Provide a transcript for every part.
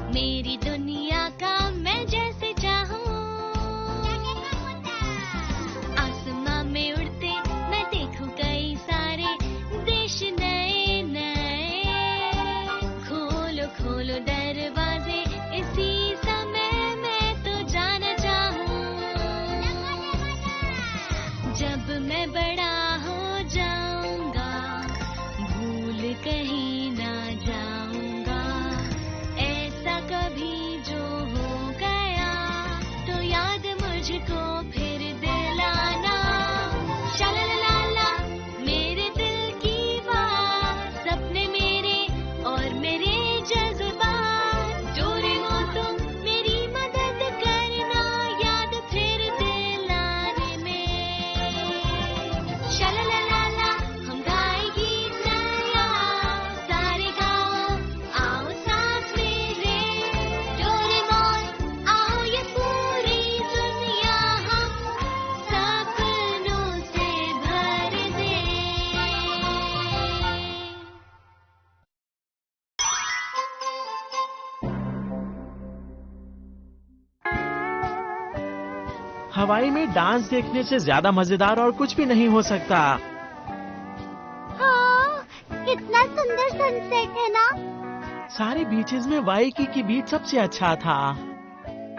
मेरी दुनिया का मैं जैसे चाहूं, आसमां में उड़ते मैं देखूं कई सारे देश नए नए। खोलो खोलो दरवाजे इसी समय मैं तो जाना चाहूं। जब मैं बड़ा हो जाऊंगा भूल कहीं ना जाऊंगा, ऐसा कभी जो हो गया तो याद मुझको फिर दिलाना। शालालाला मेरे दिल की बात, सपने मेरे और मेरे जज्बात, डोरेमोन तुम मेरी मदद करना याद फिर दिलाने में। शालालाला हम गाए गीत नया, सारे गाओ आओ साथ मेरे। डोरेमोन आओ ये पूरी दुनिया हम सपनों से भर दे। हवाई में डांस देखने से ज्यादा मजेदार और कुछ भी नहीं हो सकता। हाँ, कितना सुंदर सनसेट है ना। सारे बीचेस में वाइकीकी बीच सबसे अच्छा था।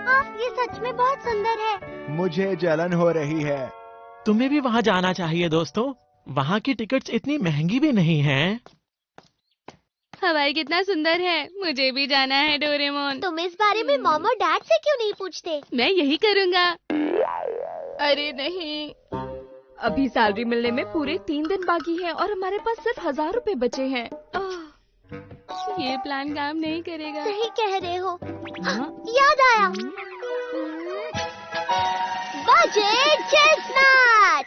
हाँ, ये सच में बहुत सुंदर है। मुझे जलन हो रही है। तुम्हें भी वहाँ जाना चाहिए दोस्तों, वहाँ की टिकट्स इतनी महंगी भी नहीं हैं। हवाई कितना सुंदर है, मुझे भी जाना है डोरेमोन। तुम इस बारे में मॉम और डैड से क्यों नहीं पूछते? मैं यही करूँगा। अरे नहीं, अभी सैलरी मिलने में पूरे 3 दिन बाकी है और हमारे पास सिर्फ 1000 रुपए बचे हैं। ये प्लान काम नहीं करेगा। सही कह रहे हो। हाँ? याद आया, बजट चेस्टनट।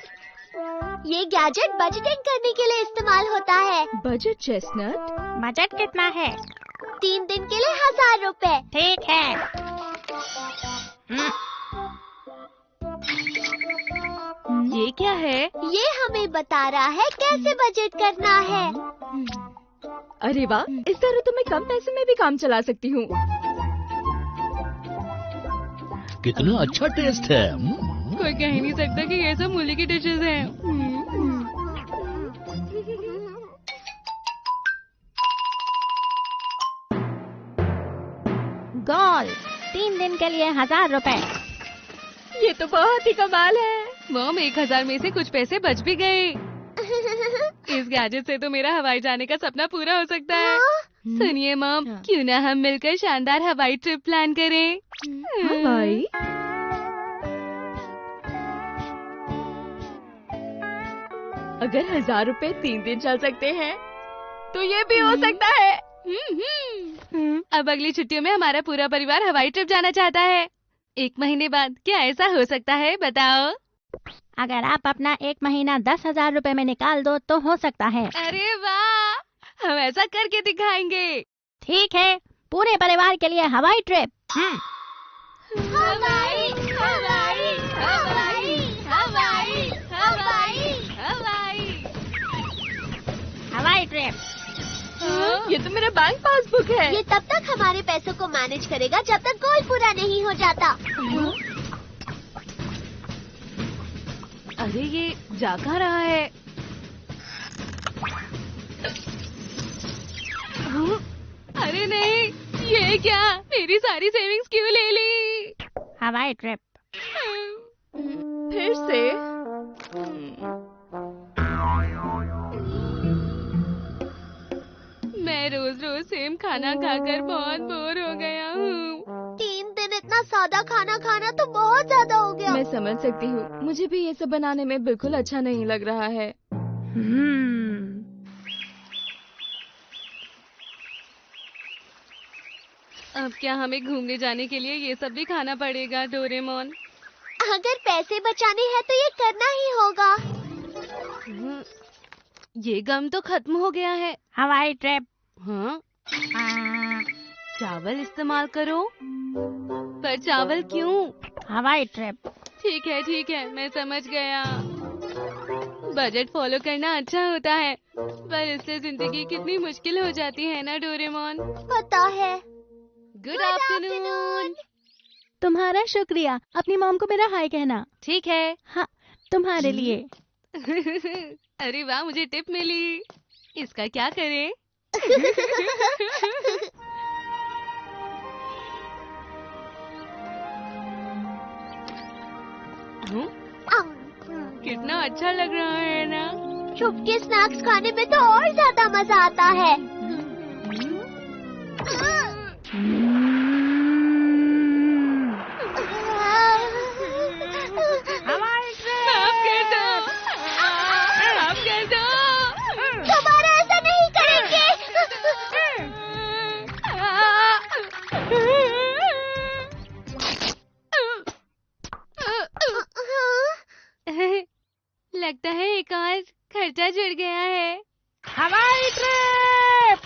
ये गैजेट बजटिंग करने के लिए इस्तेमाल होता है। Budget chestnut? बजट कितना है? 3 दिन के लिए 1000 रुपए। ठीक है। ये क्या है? ये हमें बता रहा है कैसे बजट करना है। अरे वाह, इस तरह तो मैं कम पैसे में भी काम चला सकती हूँ। कितना अच्छा टेस्ट है। कोई कह ही नहीं सकता कि ये सब मूली की डिशेज हैं। गोल 3 दिन के लिए 1000 रुपए। ये तो बहुत ही कमाल है। मॉम, 1000 में से कुछ पैसे बच भी गए। इस गैजेट से तो मेरा हवाई जाने का सपना पूरा हो सकता है। सुनिए मॉम, क्यों ना हम मिलकर शानदार हवाई ट्रिप प्लान करें? हवाई? अगर 1000 रुपए 3 दिन चल सकते हैं तो ये भी हो सकता है। अब अगली छुट्टियों में हमारा पूरा परिवार हवाई ट्रिप जाना चाहता है। 1 महीने बाद क्या ऐसा हो सकता है, बताओ? अगर आप अपना 1 महीना 10,000 रुपए में निकाल दो तो हो सकता है। अरे वाह, हम ऐसा करके दिखाएंगे। ठीक है, पूरे परिवार के लिए हवाई ट्रिप। हवाई हवाई हवाई हवाई हवाई हवाई हवाई ट्रिप। ये तो मेरा बैंक पासबुक है। ये तब तक हमारे पैसों को मैनेज करेगा जब तक गोल पूरा नहीं हो जाता। अरे ये जा कहाँ रहा है? अरे नहीं, ये क्या, मेरी सारी सेविंग्स क्यों ले ली? हवाई ट्रिप। फिर से? मैं रोज रोज सेम खाना खाकर बहुत बोर हो गया हूँ। 3 दिन इतना सादा खाना खाना तो बहुत ज्यादा हो गया। मैं समझ सकती हूँ, मुझे भी ये सब बनाने में बिल्कुल अच्छा नहीं लग रहा है। अब क्या हमें घूमने जाने के लिए ये सब भी खाना पड़ेगा डोरेमोन? अगर पैसे बचाने हैं तो ये करना ही होगा। ये गम तो खत्म हो गया है। हवाई ट्रिप। हाँ? चावल इस्तेमाल करो? पर चावल क्यों? हवाई ट्रिप। ठीक है, मैं समझ गया। बजट फॉलो करना अच्छा होता है, पर इससे जिंदगी कितनी मुश्किल हो जाती है ना डोरेमोन। पता है। Good afternoon. तुम्हारा शुक्रिया। अपनी मॉम को मेरा हाय कहना। ठीक है। हाँ, तुम्हारे लिए। अरे वाह, मुझे टिप मिली। इसका क्या करें? कितना अच्छा लग रहा है ना। छुप के स्नैक्स खाने में तो और ज्यादा मजा आता है। माफ कर दो, माफ कर दो। दोबारा ऐसा नहीं करेंगे। लगता है एक और खर्चा जुड़ गया है। हवाई ट्रिप।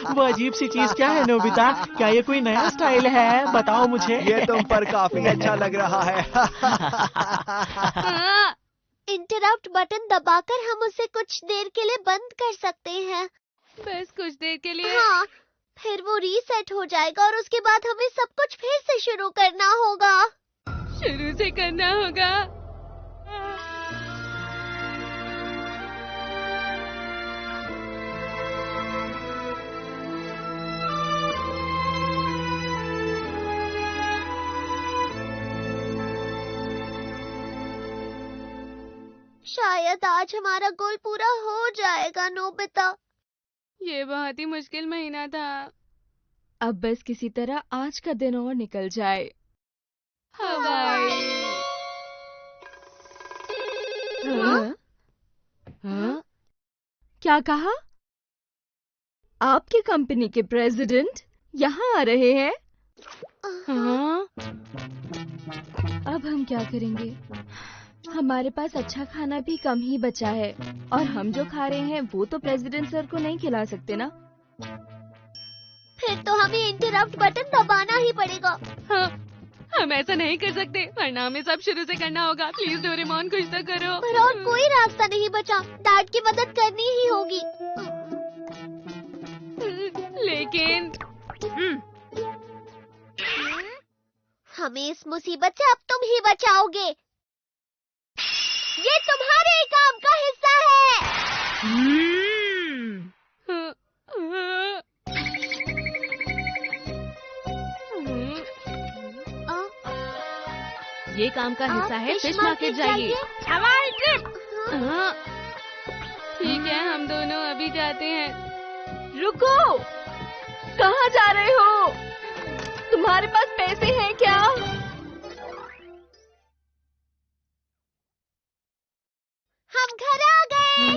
वो अजीब सी चीज क्या है नोबिता? क्या ये कोई नया स्टाइल है? बताओ मुझे। ये तुम पर काफी अच्छा लग रहा है। इंटरप्ट बटन दबाकर हम उसे कुछ देर के लिए बंद कर सकते हैं। बस कुछ देर के लिए। हाँ, फिर वो रीसेट हो जाएगा और उसके बाद हमें सब कुछ फिर से शुरू करना होगा। शुरू से करना होगा। शायद आज हमारा गोल पूरा हो जाएगा नोबिता। ये बहुत ही मुश्किल महीना था। अब बस किसी तरह आज का दिन और निकल जाए। हवाई। हाँ? हाँ? क्या कहा? आपकी कंपनी के प्रेसिडेंट यहाँ आ रहे हैं? हाँ? अब हम क्या करेंगे? हमारे पास अच्छा खाना भी कम ही बचा है और हम जो खा रहे हैं वो तो प्रेसिडेंट सर को नहीं खिला सकते ना। फिर तो हमें इंटरप्ट बटन दबाना ही पड़ेगा। हाँ, हम ऐसा नहीं कर सकते, वरना हमें सब शुरू से करना होगा। प्लीज डोरेमोन, कुछ तो करो। पर और कोई रास्ता नहीं बचा। डैड की मदद करनी ही होगी। लेकिन हमें इस मुसीबत से अब तुम ही बचाओगे। ये तुम्हारे काम का हिस्सा है। ये काम का हिस्सा है। आप फिश मार्केट जाइए। हवाई ट्रिप। हाँ, ठीक है, हम दोनों अभी जाते हैं। रुको, कहाँ जा रहे हो? तुम्हारे पास पैसे हैं क्या? हम घर आ गए।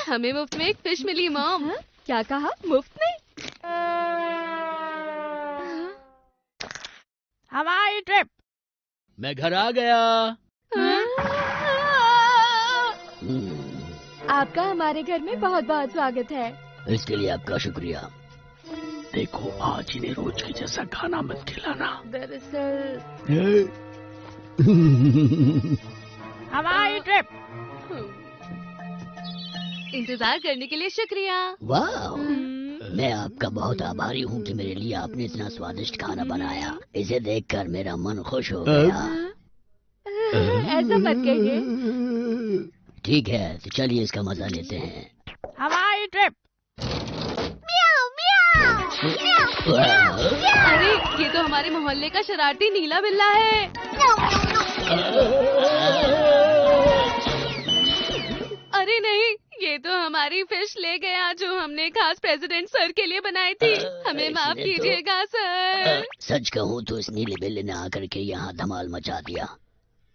हमें मुफ्त में एक फिश मिली मॉम। हाँ? क्या कहा? मुफ्त में? हवाई ट्रिप। मैं घर आ गया। आपका हमारे घर में बहुत बहुत स्वागत है। इसके लिए आपका शुक्रिया। देखो, आज इन्हें रोज के जैसा खाना मत खिलाना। दरअसल हवाई ट्रिप। इंतजार करने के लिए शुक्रिया। वाह, मैं आपका बहुत आभारी हूँ कि मेरे लिए आपने इतना स्वादिष्ट खाना बनाया। इसे देखकर मेरा मन खुश हो गया। ऐसा मत कहिए। ठीक है, तो चलिए इसका मजा लेते हैं। हवाई ट्रिप। म्याऊ, म्याऊ, म्याऊ, म्याऊ। अरे, ये तो हमारे मोहल्ले का शरारती नीला बिल्ला है। अरे नहीं, ये तो हमारी फिश ले गया जो हमने खास प्रेसिडेंट सर के लिए बनाई थी। हमें माफ इसने तो- कीजिएगा सर। सच कहूँ तो इस नीले बिल्ली ने आकर के यहाँ धमाल मचा दिया।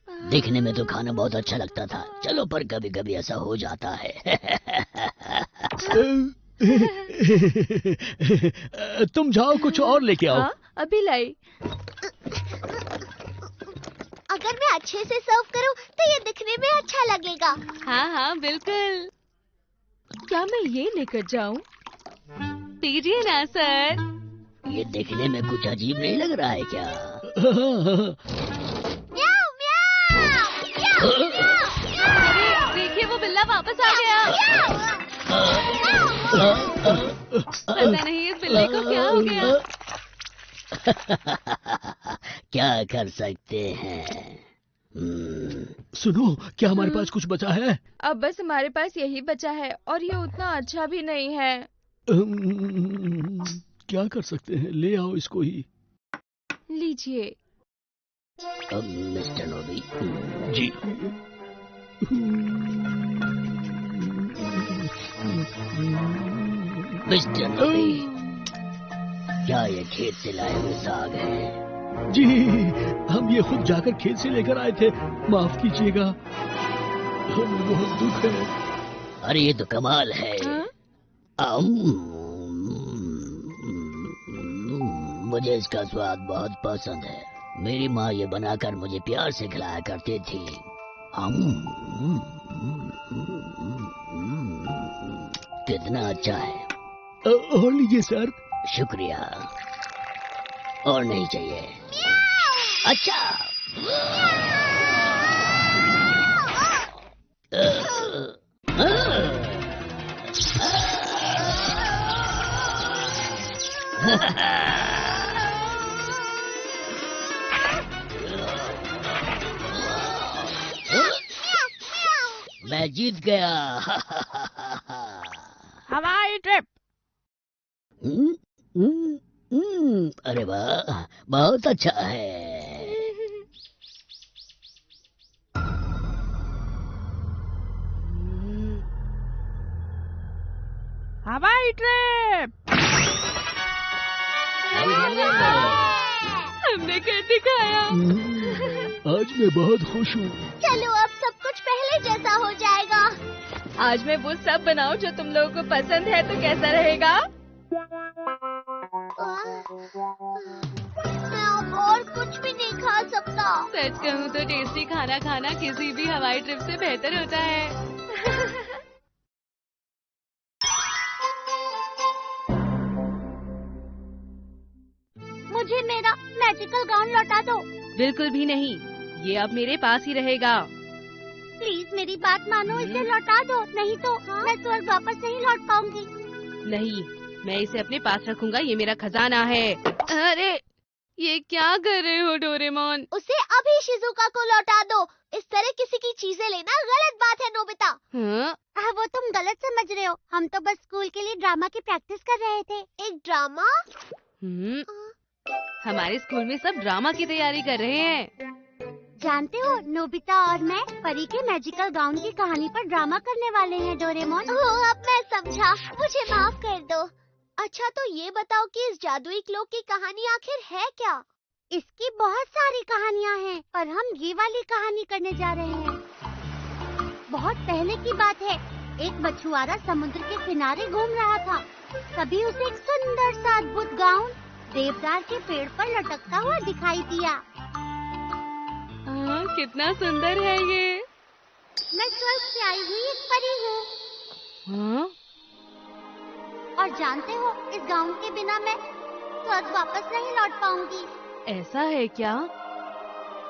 दिखने में तो खाना बहुत अच्छा लगता था। चलो, पर कभी कभी ऐसा हो जाता है। तुम जाओ, कुछ और लेके आओ। हाँ, अभी लाई। अगर मैं अच्छे से सर्व करूं तो ये दिखने में अच्छा लगेगा। हाँ हाँ, बिल्कुल। क्या मैं ये लेकर जाऊं? दीजिए ना सर। ये दिखने में कुछ अजीब नहीं लग रहा है क्या? म्याऊ, म्याऊ, म्याऊ। देखिए वो बिल्ला वापस आ गया। पता नहीं इस बिल्ली को क्या हो गया। क्या कर सकते हैं? सुनो, क्या हमारे पास कुछ बचा है? अब बस हमारे पास यही बचा है और ये उतना अच्छा भी नहीं है। क्या कर सकते हैं? ले आओ इसको ही। लीजिए। मिस्टर नोबी। जी। मिस्टर नोबी, क्या ये खेत से लाए हुए साग है? जी, हम ये खुद जाकर खेत से लेकर आए थे। माफ कीजिएगा, हमें बहुत दुख है। अरे ये तो कमाल है। मुझे इसका स्वाद बहुत पसंद है। मेरी माँ ये बनाकर मुझे प्यार से खिलाया करती थी। कितना अच्छा है। और लीजिए सर। शुक्रिया। और नहीं चाहिए? अच्छा। मैं जीत गया। हवाई ट्रिप। अरे वाह, बहुत अच्छा है। हवाई ट्रिप। हमने कर दिखाया। आज मैं बहुत खुश हूँ। चलो अब सब कुछ पहले जैसा हो जाएगा। आज मैं वो सब बनाऊं जो तुम लोगों को पसंद है, तो कैसा रहेगा? मैं अब और कुछ भी नहीं खा सकता। सच कहूँ तो टेस्टी खाना खाना किसी भी हवाई ट्रिप से बेहतर होता है। मुझे मेरा मैजिकल गाउन लौटा दो। बिल्कुल भी नहीं, ये अब मेरे पास ही रहेगा। प्लीज मेरी बात मानो, इसे लौटा दो, नहीं तो मैं स्वर्ग वापस नहीं लौट पाऊंगी। नहीं, मैं इसे अपने पास रखूंगा, ये मेरा खजाना है। अरे ये क्या कर रहे हो डोरेमोन? उसे अभी शिजुका को लौटा दो। इस तरह किसी की चीजें लेना गलत बात है नोबिता। हाँ? वो तुम गलत समझ रहे हो। हम तो बस स्कूल के लिए ड्रामा की प्रैक्टिस कर रहे थे। एक ड्रामा? हमारे स्कूल में सब ड्रामा की तैयारी कर रहे हैं। जानते हो, नोबिता और मैं परी के मैजिकल गाउन की कहानी पर ड्रामा करने वाले हैं डोरेमोन। ओह, अब मैं समझा, मुझे माफ कर दो। अच्छा तो ये बताओ कि इस जादुई क्लोक की कहानी आखिर है क्या? इसकी बहुत सारी कहानियाँ हैं, पर हम ये वाली कहानी करने जा रहे हैं। बहुत पहले की बात है। एक मछुआरा समुद्र के किनारे घूम रहा था। तभी उसे एक सुंदर सा अद्भुत गाउन देवदार के पेड़ पर लटकता हुआ दिखाई दिया। कितना सुंदर है ये। मैं स्वर्ग से आई हुई एक परी हूँ। हाँ? और जानते हो, इस गाउन के बिना मैं स्वर्ग वापस नहीं लौट पाऊंगी। ऐसा है क्या?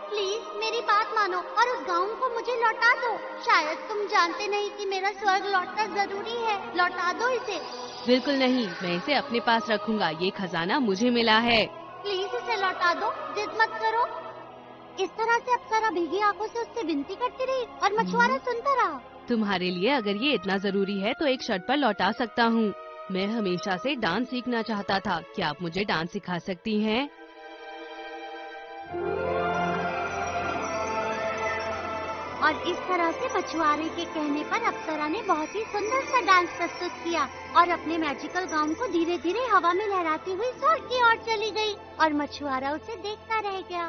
प्लीज मेरी बात मानो और उस गाउन को मुझे लौटा दो। शायद तुम जानते नहीं कि मेरा स्वर्ग लौटना जरूरी है। लौटा दो इसे। बिल्कुल नहीं, मैं इसे अपने पास रखूंगा, ये खजाना मुझे मिला है। प्लीज इसे लौटा दो, जिद मत करो। इस तरह से अप्सरा भीगी आंखों से उससे विनती करती रही और मछुआरा सुनता रहा। तुम्हारे लिए अगर ये इतना जरूरी है तो एक शर्त पर लौटा सकता हूँ। मैं हमेशा से डांस सीखना चाहता था, क्या आप मुझे डांस सिखा सकती हैं? और इस तरह से मछुआरे के कहने पर अप्सरा ने बहुत ही सुंदर सा डांस प्रस्तुत किया और अपने मैजिकल गाउन को धीरे धीरे हवा में लहराती हुई स्वर्ग की ओर चली गई और मछुआरा उसे देखता रह गया।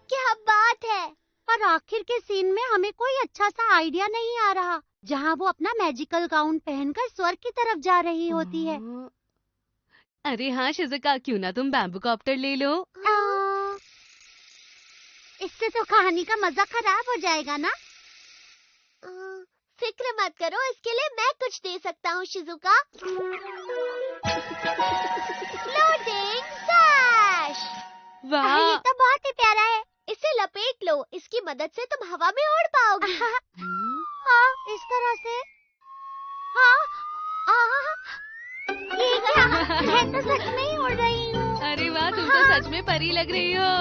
क्या बात है। पर आखिर के सीन में हमें कोई अच्छा सा आइडिया नहीं आ रहा, जहाँ वो अपना मैजिकल गाउन पहनकर स्वर्ग की तरफ जा रही होती है। अरे हाँ शिजुका, क्यों ना तुम बैम्बू कॉप्टर ले लो। इससे तो कहानी का मजा खराब हो जाएगा ना। फिक्र मत करो, इसके लिए मैं कुछ दे सकता हूँ शिजुका। Floating dash. वाह, ये तो बहुत ही प्यारा है। इसे लपेट लो, इसकी मदद से तुम हवा में उड़ पाओगी। हाँ, इस तरह से। हाँ, ये क्या? मैं तो सच में ही उड़ रही हूँ। अरे वाह, तुम तो सच में परी लग रही हो।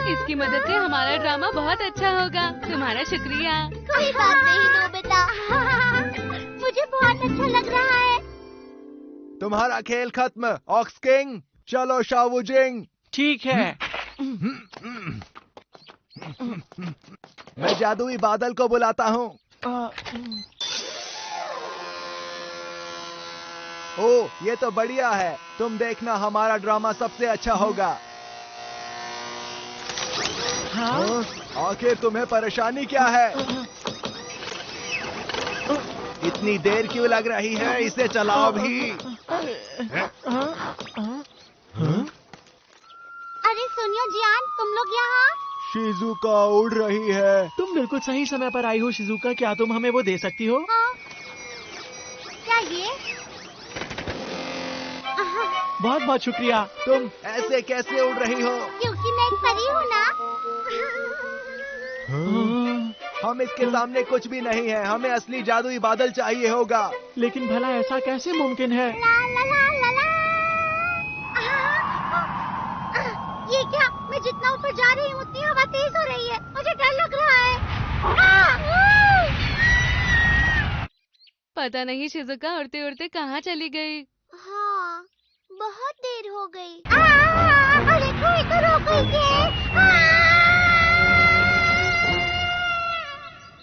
इसकी मदद से हमारा ड्रामा बहुत अच्छा होगा। तुम्हारा शुक्रिया। कोई बात नहीं नोबिता। मुझे बहुत अच्छा लग रहा है। तुम्हारा खेल खत्म ऑक्स किंग, चलो शावुजिंग। ठीक है। मैं जादुई बादल को बुलाता हूँ। ओह, ये तो बढ़िया है। तुम देखना, हमारा ड्रामा सबसे अच्छा होगा। हाँ? आखिर तुम्हें परेशानी क्या है? इतनी देर क्यों लग रही है? इसे चलाओ भी। अरे सुनियो जियान, तुम लोग यहाँ? शिजुका उड़ रही है। तुम बिल्कुल सही समय पर आई हो शिजुका। क्या तुम हमें वो दे सकती हो? हाँ। क्या ये? बहुत बहुत शुक्रिया। तुम ऐसे कैसे उड़ रही हो? क्योंकि मैं एक परी हूँ ना। हम इसके सामने कुछ भी नहीं है। हमें असली जादुई बादल चाहिए होगा। लेकिन भला ऐसा कैसे मुमकिन है? ला ला ला ला ला। ये क्या? मैं जितना ऊपर जा रही हूँ उतनी हवा तेज हो रही है। मुझे डर लग रहा है। पता नहीं शिजुका उड़ते उड़ते कहाँ चली गई। हाँ, बहुत देर हो गई। अरे कोई तो रोको इसे।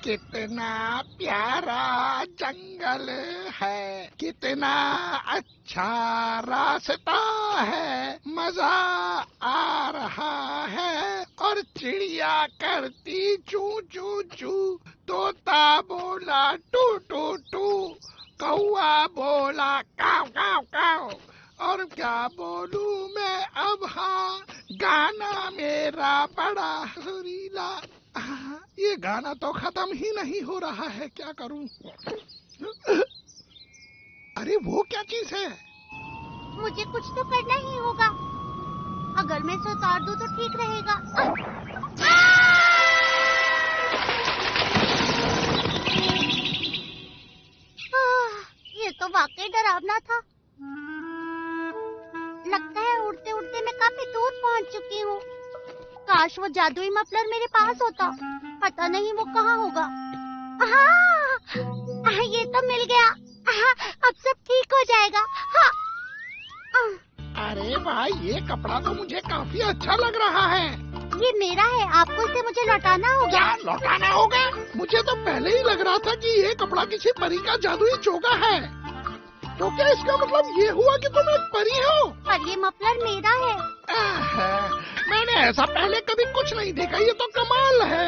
कितना प्यारा जंगल है, कितना अच्छा रास्ता है, मजा आ रहा है। और चिड़िया करती चू चू चू, तोता बोला टू टू टू, कौआ बोला काव काव काव। और क्या बोलूं मैं अब, हाँ गाना मेरा बड़ा सुरीला। ये गाना तो खत्म ही नहीं हो रहा है, क्या करूं? अरे वो क्या चीज है? मुझे कुछ तो करना ही होगा। अगर मैं इसे उतार दूं तो ठीक रहेगा। ये तो वाकई डरावना था। लगता है उड़ते उड़ते मैं काफी दूर पहुंच चुकी हूँ। काश वो जादुई मफलर मेरे पास होता। पता नहीं वो कहाँ होगा। ये तो मिल गया। अब सब ठीक हो जाएगा। अरे भाई, ये कपड़ा तो मुझे काफी अच्छा लग रहा है। ये मेरा है, आपको इसे मुझे लौटाना होगा। क्या लौटाना होगा? मुझे तो पहले ही लग रहा था कि ये कपड़ा किसी परी का जादुई चोगा है। तो क्या इसका मतलब ये हुआ कि तुम एक परी हो? पर ये मफलर मेरा है। मैंने ऐसा पहले कभी कुछ नहीं देखा। ये तो कमाल है।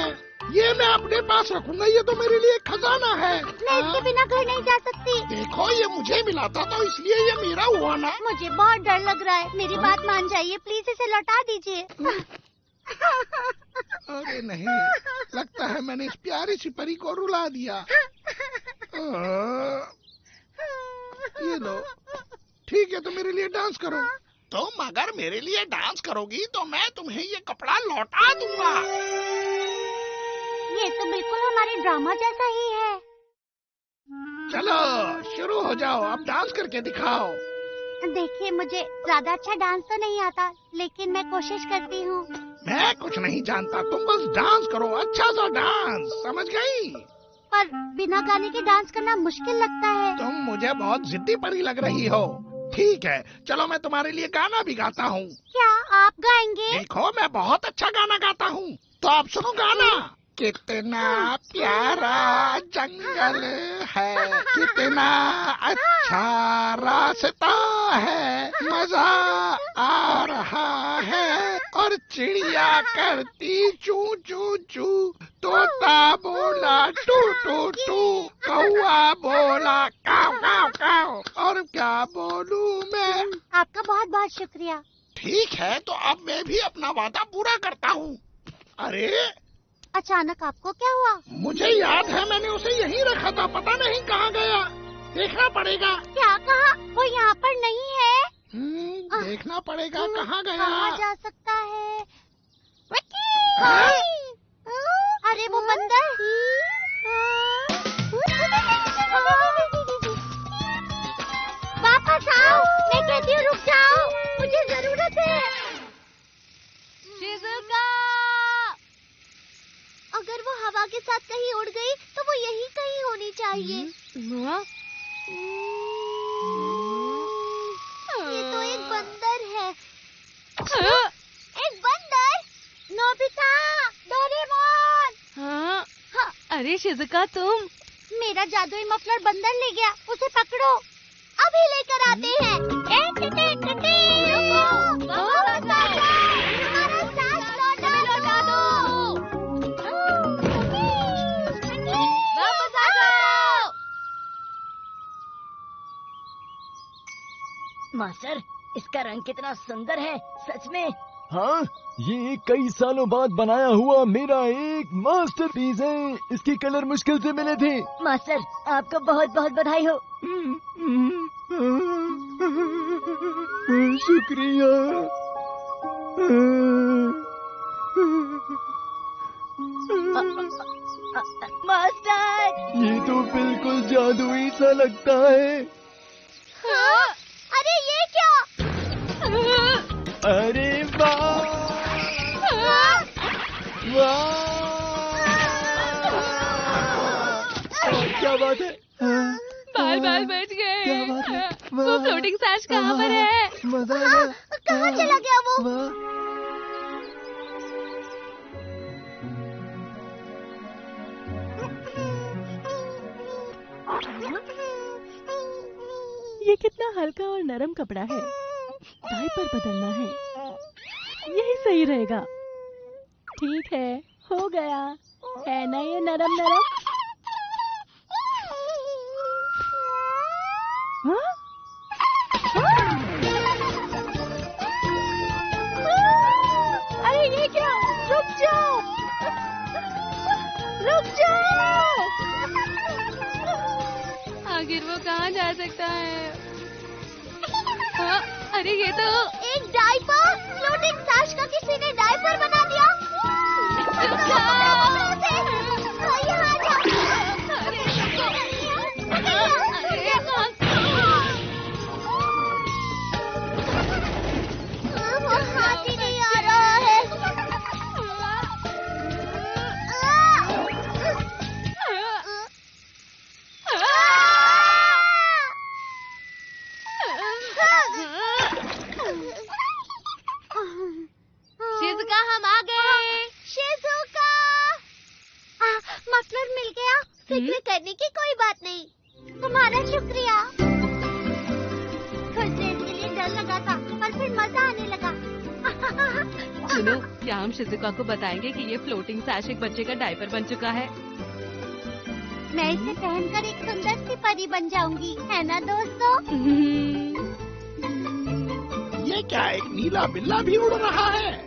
ये मैं अपने पास रखूंगा। ये तो मेरे लिए खजाना है। मैं इसके बिना घर नहीं जा सकती। देखो, ये मुझे मिला था तो इसलिए ये मेरा हुआ ना। मुझे बहुत डर लग रहा है। मेरी बात मान जाइए, प्लीज इसे लौटा दीजिए। अरे नहीं, लगता है मैंने इस प्यारी सी परी को रुला दिया। ये लो, ठीक है, तो मेरे लिए डांस करो। तुम अगर मेरे लिए डांस करोगी तो मैं तुम्हें ये कपड़ा लौटा दूंगा। ये तो बिल्कुल हमारे ड्रामा जैसा ही है। चलो शुरू हो जाओ, अब डांस करके दिखाओ। देखिए, मुझे ज्यादा अच्छा डांस तो नहीं आता, लेकिन मैं कोशिश करती हूँ। मैं कुछ नहीं जानता, तुम बस डांस करो, अच्छा सा डांस, समझ गई? पर बिना गाने के डांस करना मुश्किल लगता है। तुम मुझे बहुत जिद्दी परी लग रही हो। ठीक है, चलो मैं तुम्हारे लिए गाना भी गाता हूँ। क्या आप गाएंगे? देखो, मैं बहुत अच्छा गाना गाता हूँ, तो आप सुनो गाना। कितना प्यारा जंगल है, कितना अच्छा रास्ता है, मजा आ रहा है। और चिड़िया करती चू चू चू, तोता बोला टू टू टू, कौआ बोला काव काव काव। और क्या बोलूं मैं? आपका बहुत बहुत शुक्रिया। ठीक है, तो अब मैं भी अपना वादा पूरा करता हूँ। अरे अचानक आपको क्या हुआ? मुझे याद है मैंने उसे यहीं रखा था, पता नहीं कहाँ गया। देखना पड़ेगा। क्या कहा? वो यहाँ पर नहीं है। देखना पड़ेगा कहाँ गया। कहाँ जा सकता है? हाँ? अरे वो बंदर। वापस आओ, मैं कहती हूँ रुक जाओ, मुझे जरूरत है। शिज़ुका! अगर वो हवा के साथ कहीं उड़ गई तो वो यही कहीं होनी चाहिए। ये तो एक बंदर है। एक बंदर? Nobita, Doraemon. हाँ। अरे शिज़ुका तुम। मेरा जादुई मफलर बंदर ले गया, उसे पकड़ो। अभी लेकर आते हैं। रुको, वापस आ जाओ। हमारा साथ लौटा दो। वापस आ जाओ। मास्टर, इसका रंग कितना सुंदर है, सच में। हाँ, ये कई सालों बाद बनाया हुआ मेरा एक मास्टरपीस है। इसके कलर मुश्किल से मिले थे। मास्टर, आपको बहुत बहुत बधाई हो। शुक्रिया। मास्टर, ये तो बिल्कुल जादुई सा लगता है। अरे ये क्या? अरे वाह, वाह, क्या बात है। बाल बच गए। क्या बात है? वो फ्लोटिंग साश कहाँ पर है? मजा आ गया। कहाँ चला गया वो? वाह। ये कितना हल्का और नरम कपड़ा है। डायपर बदलना है, यही सही रहेगा। ठीक है, हो गया है ना ये नरम नरम। हाँ? अरे ये क्या? रुक जाओ, रुक जाओ। आखिर वो कहाँ जा सकता है? हाँ, अरे ये तो एक डायपर। फ्लोटिंग साश का किसी ने डायपर बना दिया। वो हाथ ही नहीं आ रहा है। शिज़ुका, हम आ गए। शिज़ुका! मफलर मिल गया। फिक्र करने की कोई बात नहीं। तुम्हारा शुक्रिया। कुछ देर के लिए डर लगा था, पर फिर मजा आने लगा। सुनो, क्या हम शिज़ुका को बताएंगे कि ये फ्लोटिंग साश एक बच्चे का डायपर बन चुका है? मैं इसे पहनकर एक सुंदर सी परी बन जाऊंगी, है ना दोस्तों? ये क्या, एक नीला बिल्ला भी उड़ रहा है?